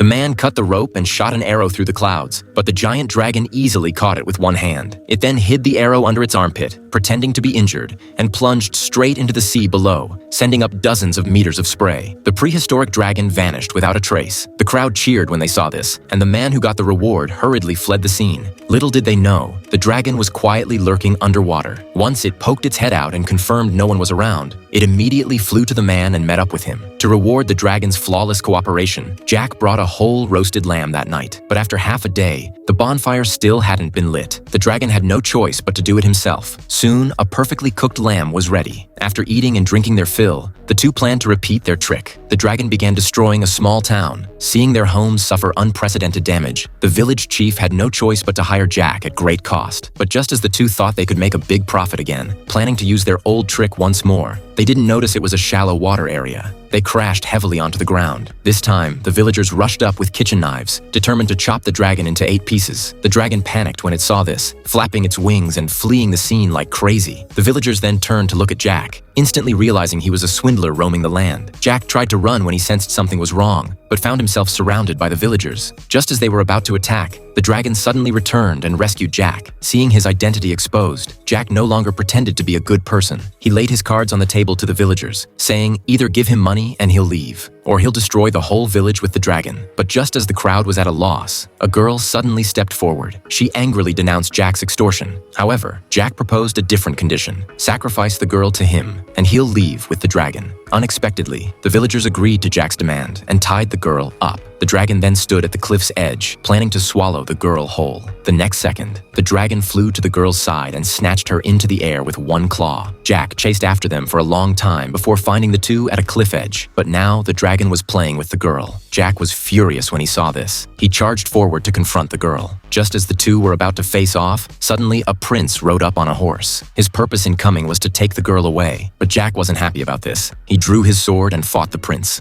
The man cut the rope and shot an arrow through the clouds, but the giant dragon easily caught it with one hand. It then hid the arrow under its armpit, pretending to be injured, and plunged straight into the sea below, sending up dozens of meters of spray. The prehistoric dragon vanished without a trace. The crowd cheered when they saw this, and the man who got the reward hurriedly fled the scene. Little did they know, the dragon was quietly lurking underwater. Once it poked its head out and confirmed no one was around, it immediately flew to the man and met up with him. To reward the dragon's flawless cooperation, Jack brought a whole roasted lamb that night. But after half a day, the bonfire still hadn't been lit. The dragon had no choice but to do it himself. Soon, a perfectly cooked lamb was ready. After eating and drinking their fill, the two planned to repeat their trick. The dragon began destroying a small town. Seeing their homes suffer unprecedented damage, the village chief had no choice but to hire Jack at great cost. But just as the two thought they could make a big profit again, planning to use their old trick once more, they didn't notice it was a shallow water area. They crashed heavily onto the ground. This time, the villagers rushed up with kitchen knives, determined to chop the dragon into 8 pieces. The dragon panicked when it saw this, flapping its wings and fleeing the scene like crazy. The villagers then turned to look at Jack, instantly realizing he was a swindler roaming the land. Jack tried to run when he sensed something was wrong, but found himself surrounded by the villagers. Just as they were about to attack, the dragon suddenly returned and rescued Jack. Seeing his identity exposed, Jack no longer pretended to be a good person. He laid his cards on the table to the villagers, saying either give him money and he'll leave, or he'll destroy the whole village with the dragon. But just as the crowd was at a loss, a girl suddenly stepped forward. She angrily denounced Jack's extortion. However, Jack proposed a different condition: sacrifice the girl to him, and he'll leave with the dragon. Unexpectedly, the villagers agreed to Jack's demand and tied the girl up. The dragon then stood at the cliff's edge, planning to swallow the girl whole. The next second, the dragon flew to the girl's side and snatched her into the air with one claw. Jack chased after them for a long time before finding the two at a cliff edge, but now the dragon was playing with the girl. Jack was furious when he saw this. He charged forward to confront the girl. Just as the two were about to face off, suddenly a prince rode up on a horse. His purpose in coming was to take the girl away, but Jack wasn't happy about this. He drew his sword and fought the prince.